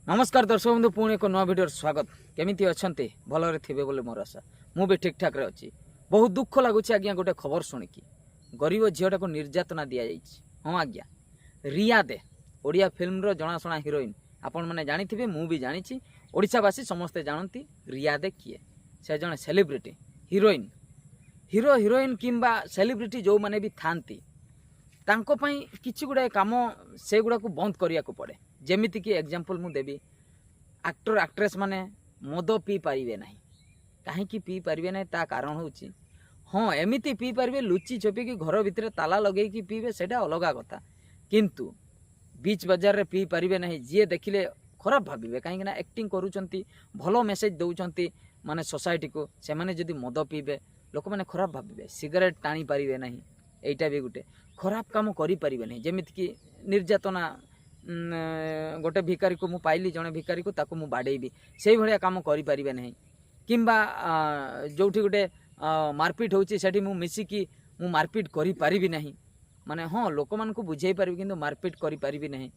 नमस्कार दर्शक बंधु पुणी एक नवा भिडियो स्वागत केमिति अच्छे भलरे थे बोले मोर आशा मुझे ठीक ठाक रे अच्छी। बहुत दुख लगुच आज्ञा गोटे खबर शुणिकी गरीब झीटा को निर्यातना दि जाइए। हाँ आज्ञा रिया दे ओडिया फिल्म जनाशुना हिरोइन आपण मैंने जानी मु भी जानी ओडिशावासी समस्ते जानती रिया दे किए से जड़े सेलिब्रिटी हिरोइन हिरो हिरोइन किंबा सेलिब्रिटी जो मैंने भी थांती तांको पई किछि गुडा काम से गुडा को बंद करिया को पड़े। जेमिति कि एग्जांपल मु देबी एक्टर एक्ट्रेस माने मद पी पारिबे नाही कहीं पी पारिबे नाही ता कारण होची हाँ एमिति पी पारिबे लुचि छपी कि घर भितर ताला लगे कि पीबे सेटा अलगा कथा किंतु बीच बाजार रे पी पारिबे नाही जे देखिले खराब भाबिबे कहीं ना एक्टिंग करूचंती भलो मेसेज दउचंती माने सोसाइटी को से माने जदी मद पीबे लोक माने खराब भाबिबे सिगरेट टाणी पारिबे नाही एटा भी गुटे खराब काम करि पारिबे नाही जेमिति कि निर्यातना गोटे भिकारी को मु पाइली जड़े भिकारी को ताको मु बाड़ेबी से भाया कम करें ना किंबा जोठी गोटे मारपिट होची सेठी मु मिसिकी मु मारपिट करि पारिबी नाही माने हाँ लोक मान को बुझाई पारिबी किंतु मारपिट करि पारिबी नाही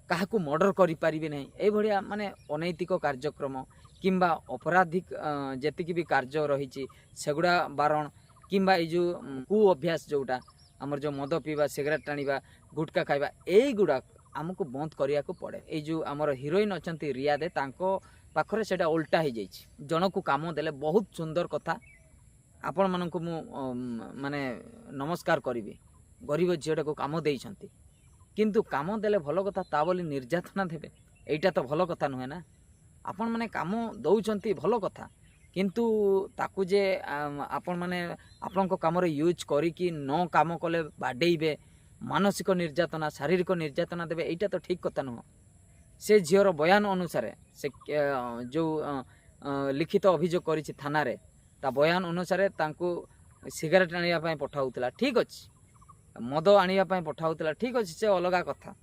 काहाकू मर्डर करि पारिबी नाही ए भलिया माने अनैतिक कार्यक्रम किंबा अपराधिक जेतिकी भी कार्य रही सेगुड़ा बारण किंबा ये जो कु अभ्यास जोटा आमर जो मद पीवा सिगरेट टाणीबा गुटखा खाइबा एई गुड़ा आमको बंद करिया को पड़े। ये जो आमर हिरोइन अच्छा रिया दे तांको पाखरे सेटा उल्टा हो जाइए जन को काम देले बहुत सुंदर कथा आपण मानक मु माने नमस्कार करी गरीब झीटा को काम देइछंती किंतु काम देले भल कथा ता बोली निर्यातना देबे एटा तो भल कथा नुहे ना आपण माने काम दउछंती भल कथा किंतु ताकू जे आपण माने आपनको काम रे यूज करी कि न काम कले बाडेइबे मानसिक निर्यातना शारीरिक निर्यातना देवे एटा तो ठीक कथा नुह से झीर बयान अनुसार से जो लिखित अभियोग करिछि थाना रे ता बयान अनुसार तांको सिगरेट आनिया पई पठाउतला ठीक अछि मद आनिया पई पठाउतला ठीक अछि से अलगा कथा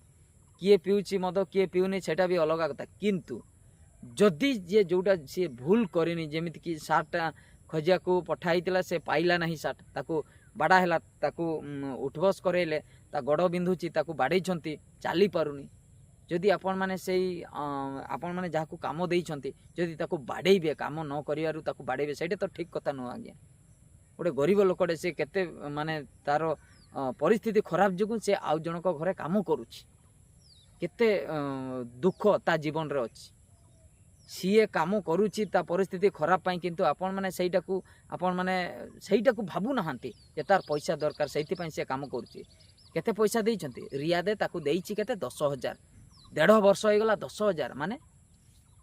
किए पिउछि मद किए पिउनी सेटा भी अलगा कथा किंतु जदि जे जोटा से भूल करिनी जेमिति कि सार्टा खजिया को पठाइतला से पाइला नहीं सार्ट ताको बाड़ा है ताकू उठबस करेले ता गड़ बिंधुची ताकू बाड़े चली पारुनी जदि आपण माने से आपण माने जहाँ काम देइछंती जदि ताकू बाड़ेबे काम न करिवारु ताकू बाड़ेबे सेटा तो ठीक कथा नुह आज्ञा गोटे गरीब लोकटे से केते माने तार परिस्थिति खराब जोगु से आउ जनक घरे काम करुछि केते दुख ता जीवन रे अछि सीए काम करुछि ता परिस्थिति खराब पाई किंतु आपण माने ସେଇଟାକୁ भाबु नहांती जे तार पैसा दरकार सेति पाई से काम करुछि केते पैसा देइछंती रिया दे ताकू देइछि केते 10,000 1.5 वर्ष हो गला 10,000 माने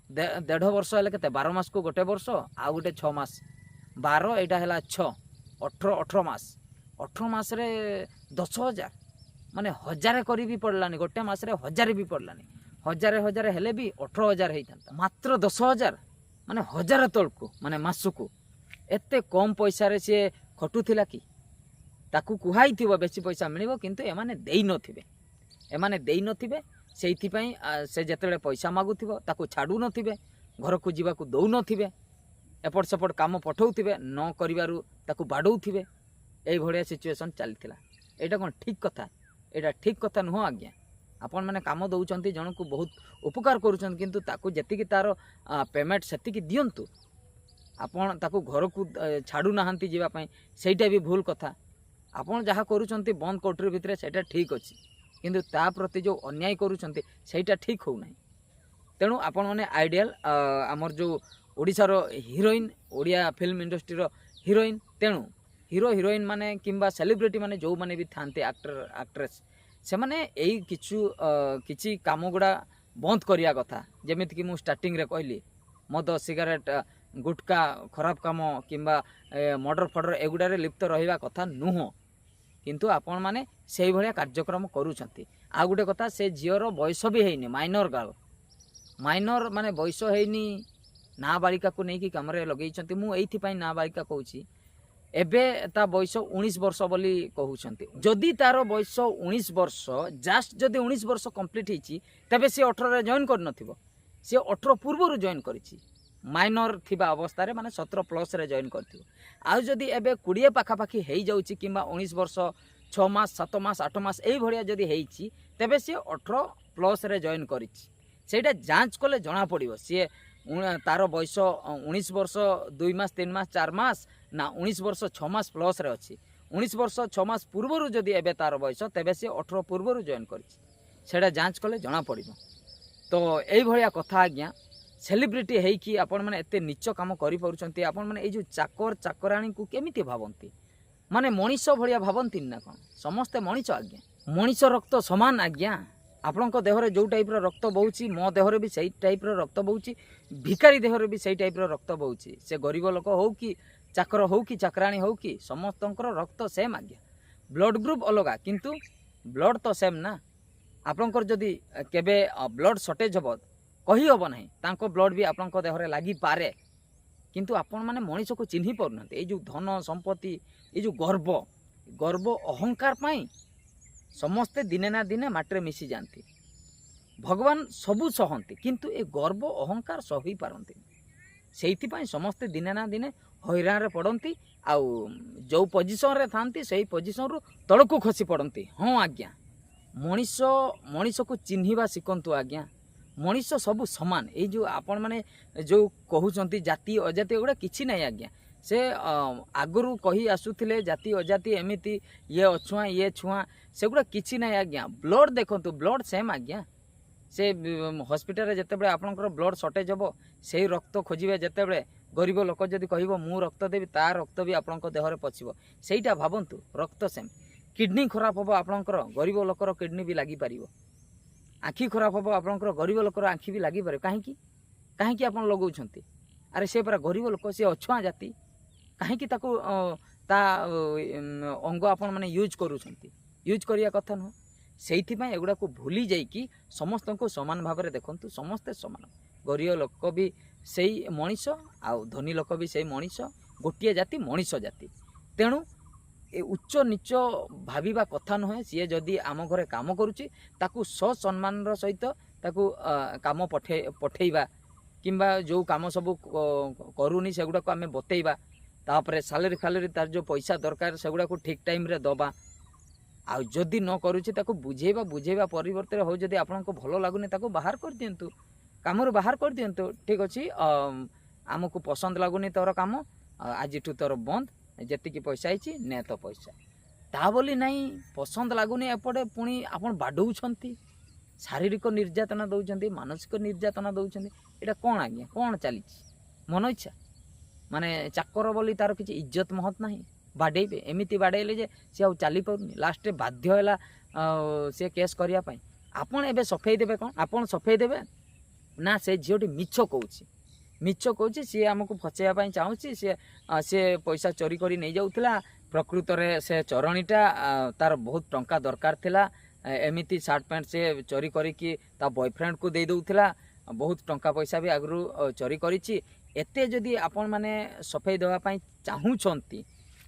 1.5 वर्ष हेले केते 12 मास को गोटे वर्ष आ गोटे 6 मास 12 एटा हैला 6 18 मास 18 मास रे 10,000 माने 1000 करी भी पड़लानी गोटे मास रे 1000 भी पड़लानी 1000 हेले भी 18,000 होता मात्र 10,000 माने 1000 तलको माने मासको एते कम पैसा रे से खटुथिला कि ताकू कुहाई थिबो बेसी पैसा मिलिबो किंतु एमाने देई नथिबे सेइथि पई से जेतेले पैसा मागुथिबो ताकू छाडू नथिबे घर को जीवा को दउ नथिबे एपट सेपट काम पठाउथिबे न करिवारु ताकू बाडौथिबे एई भड़िया सिचुएशन चलथिला एटा कोन ठीक कथा एटा ठीक कथा नुह आज्ञा आपण माने काम दउचंती जन को बहुत उपकार करूचंती किंतु ताकू जेतिकी तार पेमेंट सेतिकी दियंतु आपण ताकू घर को छाडू नाहंती जीवा पई सेटा भी भूल कथा आपण जहाँ करूचंती बंद कोठरी भितरे सेटा ठीक अछि किंतु ता प्रति जो अन्याय करूचंती सेटा ठीक हो नाही तेणु आपण माने आइडियल आमर जो ओडिसा रो हिरोइन ओडिया फिल्म इंडस्ट्री रो हिरोइन तेणु हिरो हिरोइन माने किंबा सेलिब्रिटी माने जो माने भी थांते एक्टर एक्ट्रेस से माने एई किछि काम गुड़ा बंद करिया कथा जेमिति कि मु स्टार्टिंग रे कहली मद सिगरेट गुटका खराब काम किंबा मर्डर फर्डर एगुड़े लिप्त रहिबा कथा नुह किंतु आपण माने सेई भलिया कार्यक्रम करूछंती आ गुटे कथा से झीर बयस भी हेनी माइनर गर्ल माइनर माने बयस हेनी नाबालिका को नहीं कि काम रे लगेइछंती मु एइथि पई नाबालिका कहूची एबे ता बयस 19 वर्ष बोली कहउछंती जदि तार बयस 19 वर्ष जस्ट जदि 19 वर्ष कंप्लीट हेची तबे से 18 रे जॉइन कर नथिबो से 18 पूर्व जॉइन करिछि माइनर थिबा अवस्था रे माने 17 प्लस रे जॉइन करथिबो आ जदि एबे 20 पाखा पाखी हेई जाउची किंबा 19 वर्ष 6 मास 7 मास 8 मास एई भड़िया जदि हेइची तबे से 18 प्लस रे जॉइन करिछि ସେଇଟା ଯାଞ୍ଚ କଲେ ଜଣାପଡ଼ିବ ସିଏ ତାର ବୟସ 19 ବର୍ଷ 2 ମାସ 3 ମାସ 4 ମାସ ନା 19 ବର୍ଷ 6 ମାସ ପ୍ଲସ୍ରେ ଅଛି। 19 ବର୍ଷ 6 ମାସ ପୂର୍ବରୁ ଯଦି ଏବେ ତାର ବୟସ ତେବେ ସିଏ 18 ପୂର୍ବରୁ ଜଏନ୍ କରିଛି, ସେଇଟା ଯାଞ୍ଚ କଲେ ଜଣାପଡ଼ିବ। ତ ଏଇଭଳିଆ କଥା ଆଜ୍ଞା। ସେଲିବ୍ରିଟି ହେଇକି ଆପଣମାନେ ଏତେ ନିଚ କାମ କରିପାରୁଛନ୍ତି। ଆପଣମାନେ ଏଇ ଯେଉଁ ଚାକର ଚାକରାଣୀକୁ କେମିତି ଭାବନ୍ତି? ମାନେ ମଣିଷ ଭଳିଆ ଭାବନ୍ତିନି ନା କ'ଣ? ସମସ୍ତେ ମଣିଷ ଆଜ୍ଞା। ମଣିଷ ରକ୍ତ ସମାନ ଆଜ୍ଞା। ଆପଣଙ୍କ ଦେହରେ ଯେଉଁ ଟାଇପ୍ର ରକ୍ତ ବହୁଛି ମୋ ଦେହରେ ବି ସେଇ ଟାଇପ୍ର ରକ୍ତ ବହୁଛି, ଭିକାରୀ ଦେହରେ ବି ସେଇ ଟାଇପ୍ର ରକ୍ତ ବହୁଛି। ସେ ଗରିବ ଲୋକ ହଉ କି ଚାକର ହଉ କି ଚାକରାଣୀ ହଉ କି ସମସ୍ତଙ୍କର ରକ୍ତ ସେମ୍ ଆଜ୍ଞା। ବ୍ଲଡ଼ ଗ୍ରୁପ୍ ଅଲଗା କିନ୍ତୁ ବ୍ଲଡ଼ ତ ସେମ୍ ନା। ଆପଣଙ୍କର ଯଦି କେବେ ବ୍ଲଡ଼ ସର୍ଟେଜ୍ ହେବ କହିହେବ ନାହିଁ, ତାଙ୍କ ବ୍ଲଡ଼ ବି ଆପଣଙ୍କ ଦେହରେ ଲାଗିପାରେ। କିନ୍ତୁ ଆପଣମାନେ ମଣିଷକୁ ଚିହ୍ନି ପାରୁନାହାନ୍ତି। ଏଇ ଯେଉଁ ଧନ ସମ୍ପତ୍ତି, ଏଇ ଯେଉଁ ଗର୍ବ ଅହଙ୍କାର ପାଇଁ ସମସ୍ତେ ଦିନେ ନା ଦିନେ ମାଟିରେ ମିଶିଯାଆନ୍ତି। ଭଗବାନ ସବୁ ସହନ୍ତି କିନ୍ତୁ ଏ ଗର୍ବ ଅହଙ୍କାର ସହିପାରନ୍ତିନି। ସେଇଥିପାଇଁ ସମସ୍ତେ ଦିନେ ନା ଦିନେ ହଇରାଣରେ ପଡ଼ନ୍ତି, ଆଉ ଯେଉଁ ପୋଜିସନ୍ରେ ଥାଆନ୍ତି ସେଇ ପୋଜିସନ୍ରୁ ତଳକୁ ଖସି ପଡ଼ନ୍ତି। ହଁ ଆଜ୍ଞା, ମଣିଷକୁ ଚିହ୍ନିବା ଶିଖନ୍ତୁ ଆଜ୍ଞା। ମଣିଷ ସବୁ ସମାନ। ଏଇ ଯେଉଁ ଆପଣମାନେ ଯେଉଁ କହୁଛନ୍ତି ଜାତି ଅଜାତି ଏଗୁଡ଼ା କିଛି ନାହିଁ ଆଜ୍ଞା। ସେ ଆଗରୁ କହି ଆସୁଥିଲେ ଜାତି ଅଜାତି ଏମିତି, ଇଏ ଅଛୁଆଁ ଇଏ ଛୁଆଁ, ସେଗୁଡ଼ା କିଛି ନାହିଁ ଆଜ୍ଞା। ବ୍ଲଡ଼ ଦେଖନ୍ତୁ, ବ୍ଲଡ଼ ସେମ୍ ଆଜ୍ଞା। ସେ ହସ୍ପିଟାଲରେ ଯେତେବେଳେ ଆପଣଙ୍କର ବ୍ଲଡ଼ ସର୍ଟେଜ୍ ହେବ ସେଇ ରକ୍ତ ଖୋଜିବେ, ଯେତେବେଳେ ଗରିବ ଲୋକ ଯଦି କହିବ ମୁଁ ରକ୍ତ ଦେବି ତା ରକ୍ତ ବି ଆପଣଙ୍କ ଦେହରେ ପଶିବ। ସେଇଟା ଭାବନ୍ତୁ, ରକ୍ତ ସେମ୍। କିଡ଼ନୀ ଖରାପ ହେବ ଆପଣଙ୍କର, ଗରିବ ଲୋକର କିଡ଼ନୀ ବି ଲାଗିପାରିବ। ଆଖି ଖରାପ ହେବ ଆପଣଙ୍କର, ଗରିବ ଲୋକର ଆଖି ବି ଲାଗିପାରେ। କାହିଁକି ଆପଣ ଲଗାଉଛନ୍ତି? ଆରେ ସେ ପରା ଗରିବ ଲୋକ, ସେ ଅଛୁଆଁ ଜାତି, କାହିଁକି ତାକୁ ତା ଅଙ୍ଗ ଆପଣମାନେ ୟୁଜ୍ କରୁଛନ୍ତି? ୟୁଜ୍ କରିବା କଥା ନୁହଁ। ସେଇଥିପାଇଁ ଏଗୁଡ଼ାକୁ ଭୁଲି ଯାଇକି ସମସ୍ତଙ୍କୁ ସମାନ ଭାବରେ ଦେଖନ୍ତୁ। ସମସ୍ତେ ସମାନ, ଗରିବ ଲୋକ ବି ସେଇ ମଣିଷ ଆଉ ଧନୀ ଲୋକ ବି ସେଇ ମଣିଷ, ଗୋଟିଏ ଜାତି ମଣିଷ ଜାତି। ତେଣୁ ଏ ଉଚ୍ଚ ନିଚ ଭାବିବା କଥା ନୁହେଁ। ସିଏ ଯଦି ଆମ ଘରେ କାମ କରୁଛି ତାକୁ ସସମ୍ମାନର ସହିତ ତାକୁ କାମ ପଠେଇବା, କିମ୍ବା ଯେଉଁ କାମ ସବୁ କରୁନି ସେଗୁଡ଼ାକୁ ଆମେ ବତେଇବା। ତାପରେ ସାଲେରୀ ତାର ଯେଉଁ ପଇସା ଦରକାର ସେଗୁଡ଼ାକୁ ଠିକ୍ ଟାଇମ୍ରେ ଦେବା। ଆଉ ଯଦି ନ କରୁଛି ତାକୁ ବୁଝେଇବା ପରିବର୍ତ୍ତରେ ହଉ, ଯଦି ଆପଣଙ୍କୁ ଭଲ ଲାଗୁନି ତାକୁ ବାହାର କରିଦିଅନ୍ତୁ, କାମରୁ ବାହାର କରିଦିଅନ୍ତୁ। ଠିକ୍ ଅଛି, ଆମକୁ ପସନ୍ଦ ଲାଗୁନି ତୋର କାମ, ଆଜିଠୁ ତୋର ବନ୍ଦ, ଯେତିକି ପଇସା ହେଇଛି ନେ ତ ପଇସା। ତା ବୋଲି ନାହିଁ ପସନ୍ଦ ଲାଗୁନି ଏପଟେ ପୁଣି ଆପଣ ବାଡ଼ଉଛନ୍ତି, ଶାରୀରିକ ନିର୍ଯାତନା ଦେଉଛନ୍ତି, ମାନସିକ ନିର୍ଯାତନା ଦେଉଛନ୍ତି। ଏଇଟା କ'ଣ ଆଜ୍ଞା? କ'ଣ ଚାଲିଛି? ମନ ଇଚ୍ଛା ମାନେ ଚାକର ବୋଲି ତାର କିଛି ଇଜ୍ଜତ ମହତ ନାହିଁ, ବାଡ଼େଇବେ। ଏମିତି ବାଡ଼େଇଲେ ଯେ ସେ ଆଉ ଚାଲିପାରୁନି, ଲାଷ୍ଟରେ ବାଧ୍ୟ ହେଲା ସେ କେସ୍ କରିବା ପାଇଁ। ଆପଣ ଏବେ ସଫେଇ ଦେବେ କ'ଣ? ଆପଣ ସଫେଇ ଦେବେ ନା ସେ ଝିଅଟି ମିଛ କହୁଛି, ସିଏ ଆମକୁ ଫସେଇବା ପାଇଁ ଚାହୁଁଛି, ସିଏ ପଇସା ଚୋରି କରି ନେଇଯାଉଥିଲା। ପ୍ରକୃତରେ ସେ ଚୋରଣୀଟା, ତାର ବହୁତ ଟଙ୍କା ଦରକାର ଥିଲା। ଏମିତି ସାର୍ଟ ପ୍ୟାଣ୍ଟ ସେ ଚୋରି କରିକି ତା ବୟଫ୍ରେଣ୍ଡକୁ ଦେଇ ଦେଉଥିଲା। ବହୁତ ଟଙ୍କା ପଇସା ବି ଆଗରୁ ଚୋରି କରିଛି। ଏତେ ଯଦି ଆପଣମାନେ ସଫେଇ ଦେବା ପାଇଁ ଚାହୁଁଛନ୍ତି,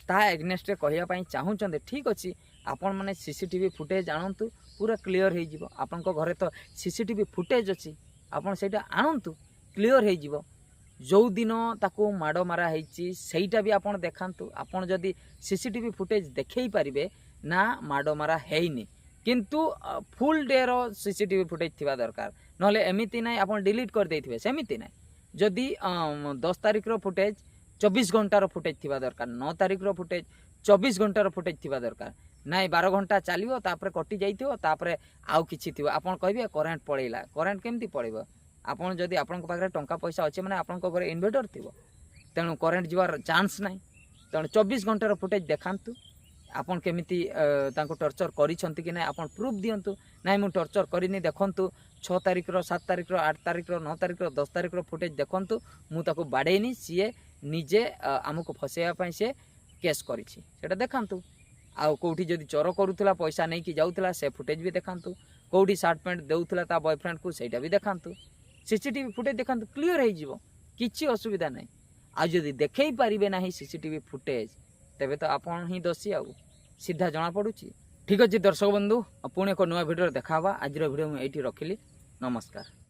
ତା ଏଗନେଷ୍ଟରେ କହିବା ପାଇଁ ଚାହୁଁଛନ୍ତି, ଠିକ୍ ଅଛି, ଆପଣମାନେ CCTV ଫୁଟେଜ୍ ଆଣନ୍ତୁ, ପୁରା କ୍ଲିଅର୍ ହେଇଯିବ। ଆପଣଙ୍କ ଘରେ ତ CCTV ଫୁଟେଜ୍ ଅଛି, ଆପଣ ସେଇଟା ଆଣନ୍ତୁ, କ୍ଲିଅର୍ ହେଇଯିବ। ଯେଉଁ ଦିନ ତାକୁ ମାଡ଼ ମାରା ହେଇଛି ସେଇଟା ବି ଆପଣ ଦେଖାନ୍ତୁ। ଆପଣ ଯଦି CCTV ଫୁଟେଜ୍ ଦେଖେଇ ପାରିବେ ନା ମାଡ଼ ମାରା ହେଇନି, କିନ୍ତୁ ଫୁଲ୍ ଡେର CCTV ଫୁଟେଜ୍ ଥିବା ଦରକାର। ନହେଲେ ଏମିତି ନାହିଁ ଆପଣ ଡିଲିଟ୍ କରିଦେଇଥିବେ, ସେମିତି ନାହିଁ। ଯଦି 10 ତାରିଖର ଫୁଟେଜ୍ 24 ଘଣ୍ଟାର ଫୁଟେଜ୍ ଥିବା ଦରକାର, 9 ତାରିଖର ଫୁଟେଜ୍ 24 ଘଣ୍ଟାର ଫୁଟେଜ୍ ଥିବା ଦରକାର। ନାଇଁ 12 ଘଣ୍ଟା ଚାଲିବ, ତାପରେ କଟି ଯାଇଥିବ, ତାପରେ ଆଉ କିଛି ଥିବ। ଆପଣ କହିବେ କରେଣ୍ଟ ପଳେଇଲା। କରେଣ୍ଟ କେମିତି ପଳେଇବ? ଆପଣ ଯଦି ଆପଣଙ୍କ ପାଖରେ ଟଙ୍କା ପଇସା ଅଛି ମାନେ ଆପଣଙ୍କ ଘରେ ଇନଭର୍ଟର ଥିବ, ତେଣୁ କରେଣ୍ଟ ଯିବାର ଚାନ୍ସ ନାହିଁ। ତେଣୁ 24 ଘଣ୍ଟାର ଫୁଟେଜ୍ ଦେଖାନ୍ତୁ। ଆପଣ କେମିତି ତାଙ୍କୁ ଟର୍ଚର୍ କରିଛନ୍ତି କି ନାହିଁ ଆପଣ ପ୍ରୁଫ୍ ଦିଅନ୍ତୁ। ନାଇଁ ମୁଁ ଟର୍ଚର୍ କରିନି, ଦେଖନ୍ତୁ 6 ତାରିଖର 7 ତାରିଖର 8 ତାରିଖର 9 ତାରିଖର 10 ତାରିଖର ଫୁଟେଜ୍ ଦେଖନ୍ତୁ, ମୁଁ ତାକୁ ବାଡ଼େଇନି, ସିଏ ନିଜେ ଆମକୁ ଫସେଇବା ପାଇଁ ସେ କେସ୍ କରିଛି, ସେଇଟା ଦେଖାନ୍ତୁ। ଆଉ କେଉଁଠି ଯଦି ଚୋର କରୁଥିଲା, ପଇସା ନେଇକି ଯାଉଥିଲା, ସେ ଫୁଟେଜ୍ ବି ଦେଖାନ୍ତୁ। କେଉଁଠି ସାର୍ଟ ପ୍ୟାଣ୍ଟ ଦେଉଥିଲା ତା ବୟଫ୍ରେଣ୍ଡକୁ, ସେଇଟା ବି ଦେଖାନ୍ତୁ। CCTV ଫୁଟେଜ୍ ଦେଖାନ୍ତୁ, କ୍ଲିଅର୍ ହେଇଯିବ, କିଛି ଅସୁବିଧା ନାହିଁ। ଆଉ ଯଦି ଦେଖେଇ ପାରିବେ ନାହିଁ CCTV ଫୁଟେଜ୍, ତେବେ ତ ଆପଣ ହିଁ ଦୋଷୀ, ଆଉ ସିଧା ଜଣାପଡ଼ୁଛି। ଠିକ୍ ଅଛି ଦର୍ଶକ ବନ୍ଧୁ, ପୁଣି ଏକ ନୂଆ ଭିଡ଼ିଓରେ ଦେଖା ହେବା। ଆଜିର ଭିଡ଼ିଓ ମୁଁ ଏଇଠି ରଖିଲି। ନମସ୍କାର।